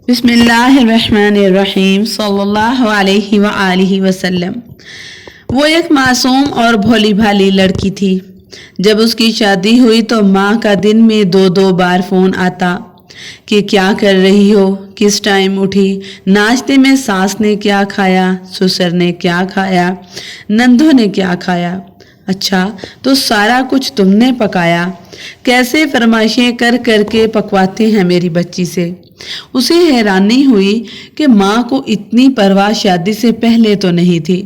बिस्मिल्लाहिर्रहमानिर्रहीम सल्लल्लाहु अलैहि व आलिहि वसल्लम। वो एक मासूम और भोली भाली लड़की थी। जब उसकी शादी हुई तो माँ का दिन में 2-2 बार फ़ोन आता कि क्या कर रही हो, किस टाइम उठी, नाश्ते में सास ने क्या खाया, ससुर ने क्या खाया, नंदों ने क्या खाया। अच्छा तो सारा कुछ तुमने पकाया, कैसे फरमाइशें कर कर के पकवाते हैं मेरी बच्ची से। उसे हैरानी हुई कि माँ को इतनी परवाह शादी से पहले तो नहीं थी।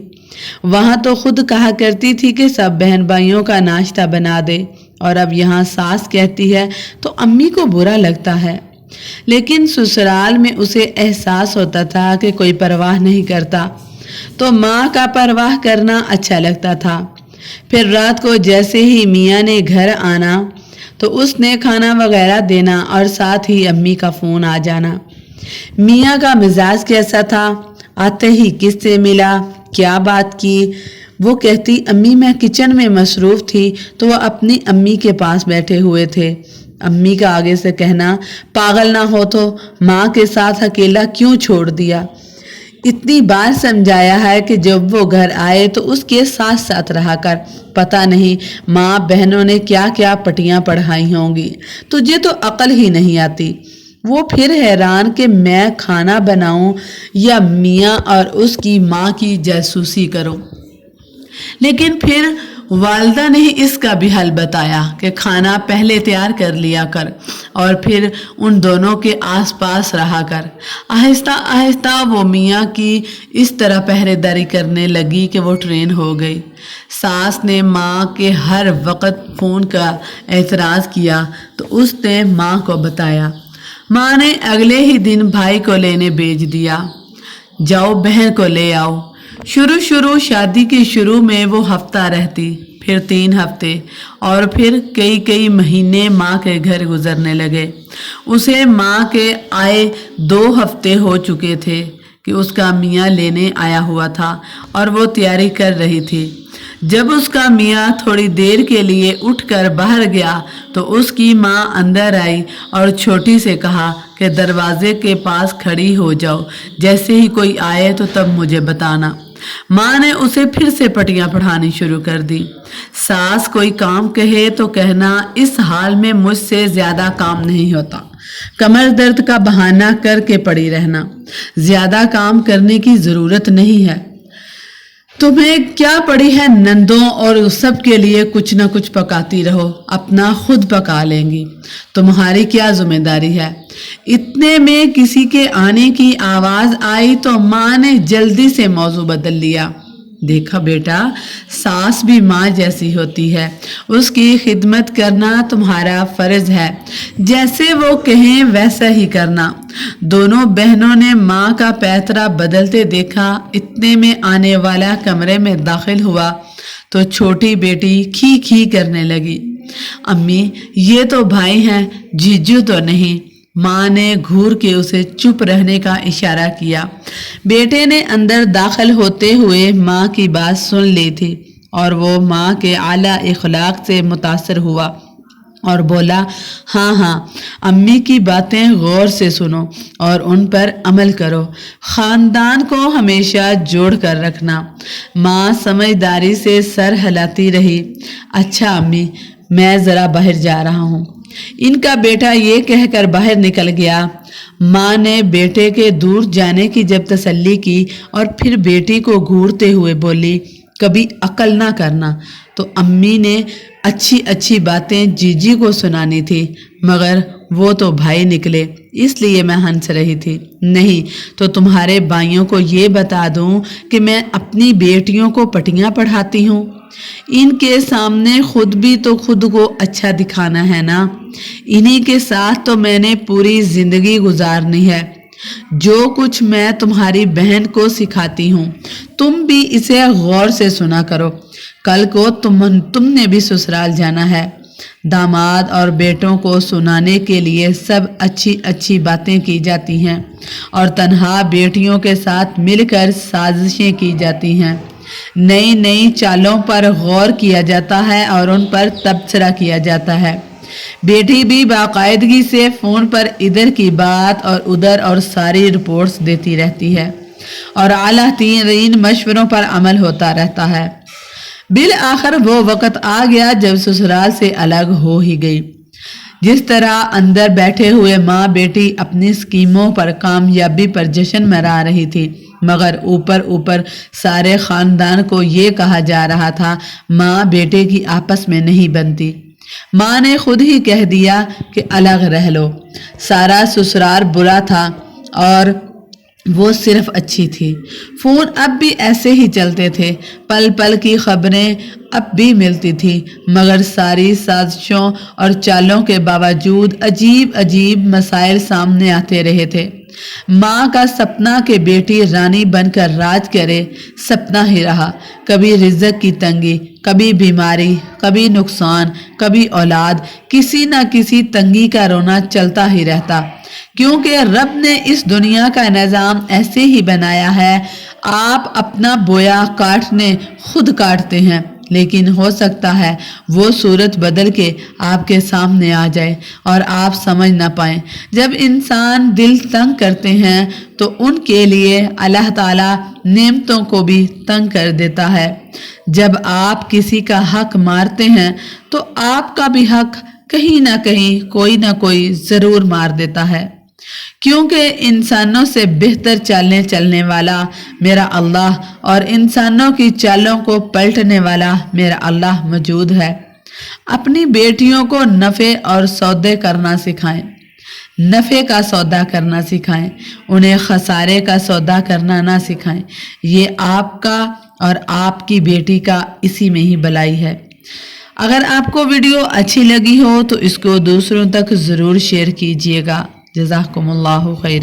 वहाँ तो खुद कहा करती थी कि सब बहन भाइयों का नाश्ता बना दे, और अब यहाँ सास कहती है तो अम्मी को बुरा लगता है। लेकिन ससुराल में उसे एहसास होता था कि कोई परवाह नहीं करता, तो माँ का परवाह करना अच्छा लगता था। फिर रात को जैसे ही मियाँ ने घर आना तो उसने खाना वगैरह देना और साथ ही अम्मी का फ़ोन आ जाना। मियाँ का मिजाज कैसा था, आते ही किससे मिला, क्या बात की। वो कहती अम्मी मैं किचन में मसरूफ़ थी, तो वह अपनी अम्मी के पास बैठे हुए थे। अम्मी का आगे से कहना पागल ना हो तो माँ के साथ अकेला क्यों छोड़ दिया। इतनी बार समझाया है कि जब वो घर आए तो उसके साथ साथ रहा कर, पता नहीं माँ बहनों ने क्या क्या पटियां पढ़ाई होंगी, तुझे तो अकल ही नहीं आती। वो फिर हैरान कि मैं खाना बनाऊं या मियाँ और उसकी माँ की जासूसी करूं। लेकिन फिर वालदा ने इसका भी हल बताया कि खाना पहले तैयार कर लिया कर और फिर उन दोनों के आसपास रहा कर। आहिस्ता आहिस्ता वो मियाँ की इस तरह पहरेदारी करने लगी कि वो ट्रेन हो गई। सास ने माँ के हर वक्त फ़ोन का एतराज़ किया तो उसने माँ को बताया। माँ ने अगले ही दिन भाई को लेने भेज दिया, जाओ बहन को ले आओ। शुरू शादी के शुरू में वो हफ्ता रहती, फिर 3 हफ्ते और फिर कई महीने माँ के घर गुजरने लगे। उसे माँ के आए 2 हफ्ते हो चुके थे कि उसका मियाँ लेने आया हुआ था और वो तैयारी कर रही थी। जब उसका मियाँ थोड़ी देर के लिए उठकर बाहर गया तो उसकी माँ अंदर आई और छोटी से कहा कि दरवाजे के पास खड़ी हो जाओ, जैसे ही कोई आए तो तब मुझे बताना। माँ ने उसे फिर से पटियां पढ़ानी शुरू कर दी। सास कोई काम कहे तो कहना इस हाल में मुझसे ज्यादा काम नहीं होता, कमर दर्द का बहाना करके पड़ी रहना, ज्यादा काम करने की जरूरत नहीं है। तुम्हें क्या पड़ी है नंदों और सबके लिए कुछ ना कुछ पकाती रहो, अपना खुद पका लेंगी, तुम्हारी क्या जिम्मेदारी है। इतने में किसी के आने की आवाज आई तो माँ ने जल्दी से मौजू बदल लिया। देखा बेटा, सास भी माँ जैसी होती है, उसकी खिदमत करना तुम्हारा फर्ज है, जैसे वो कहें वैसा ही करना। दोनों बहनों ने माँ का पैतरा बदलते देखा। इतने में आने वाला कमरे में दाखिल हुआ तो छोटी बेटी खी खी करने लगी। अम्मी ये तो भाई हैं, जीजू तो नहीं। माँ ने घूर के उसे चुप रहने का इशारा किया। बेटे ने अंदर दाखिल होते हुए माँ की बात सुन ली थी और वो माँ के आला इखलाक से मुतासर हुआ और बोला, हाँ अम्मी की बातें गौर से सुनो और उन पर अमल करो, ख़ानदान को हमेशा जोड़ कर रखना। माँ समझदारी से सर हिलाती रही। अच्छा अम्मी, मैं ज़रा बाहर जा रहा हूँ। इनका बेटा ये कहकर बाहर निकल गया। माँ ने बेटे के दूर जाने की जब तसल्ली की और फिर बेटी को घूरते हुए बोली, कभी अकल ना करना। तो अम्मी ने अच्छी बातें जीजी को सुनानी थी, मगर वो तो भाई निकले, इसलिए मैं हंस रही थी। नहीं तो तुम्हारे भाइयों को ये बता दूं कि मैं अपनी बेटियों को पटियां पढ़ाती हूँ। इनके सामने खुद भी तो खुद को अच्छा दिखाना है ना। इन्हीं के साथ तो मैंने पूरी जिंदगी गुजारनी है। जो कुछ मैं तुम्हारी बहन को सिखाती हूँ तुम भी इसे गौर से सुना करो। कल को तुमने भी ससुराल जाना है। दामाद और बेटों को सुनाने के लिए सब अच्छी बातें की जाती हैं और तन्हा बेटियों के साथ मिलकर साजिशें की जाती हैं। नई चालों पर गौर किया जाता है और उन पर तबसरा किया जाता है। بیٹی بھی باقاعدگی سے فون پر ادھر کی بات اور ادھر اور ساری رپورٹس دیتی رہتی ہے اور اعلیٰ ترین مشوروں پر عمل ہوتا رہتا ہے۔ بالآخر وہ وقت آ گیا جب سسرال سے الگ ہو ہی گئی۔ جس طرح اندر بیٹھے ہوئے ماں بیٹی اپنی سکیموں پر کامیابی پر جشن منا رہی تھی، مگر اوپر سارے خاندان کو یہ کہا جا رہا تھا ماں بیٹے کی آپس میں نہیں بنتی۔ ماں نے خود ہی کہہ دیا کہ الگ رہ لو۔ سارا سسرال برا تھا اور وہ صرف اچھی تھی۔ فون اب بھی ایسے ہی چلتے تھے، پل پل کی خبریں اب بھی ملتی تھی، مگر ساری سازشوں اور چالوں کے باوجود عجیب مسائل سامنے آتے رہے تھے۔ ماں کا سپنا کہ بیٹی رانی بن کر راج کرے سپنا ہی رہا۔ کبھی رزق کی تنگی، کبھی بیماری، کبھی نقصان، کبھی اولاد، کسی نہ کسی تنگی کا رونا چلتا ہی رہتا، کیونکہ رب نے اس دنیا کا نظام ایسے ہی بنایا ہے۔ آپ اپنا بویا کاٹنے خود کاٹتے ہیں، لیکن ہو سکتا ہے وہ صورت بدل کے آپ کے سامنے آ جائے اور آپ سمجھ نہ پائیں۔ جب انسان دل تنگ کرتے ہیں تو ان کے لیے اللہ تعالیٰ نعمتوں کو بھی تنگ کر دیتا ہے۔ جب آپ کسی کا حق مارتے ہیں تو آپ کا بھی حق کہیں نہ کہیں کوئی نہ کوئی ضرور مار دیتا ہے، کیونکہ انسانوں سے بہتر چالیں چلنے والا میرا اللہ اور انسانوں کی چالوں کو پلٹنے والا میرا اللہ موجود ہے۔ اپنی بیٹیوں کو نفع اور سودے کرنا سکھائیں، نفع کا سودا کرنا سکھائیں، انہیں خسارے کا سودا کرنا نہ سکھائیں۔ یہ آپ کا اور آپ کی بیٹی کا اسی میں ہی بلائی ہے۔ اگر آپ کو ویڈیو اچھی لگی ہو تو اس کو دوسروں تک ضرور شیئر کیجیے گا۔ جزاکم اللہ خیر۔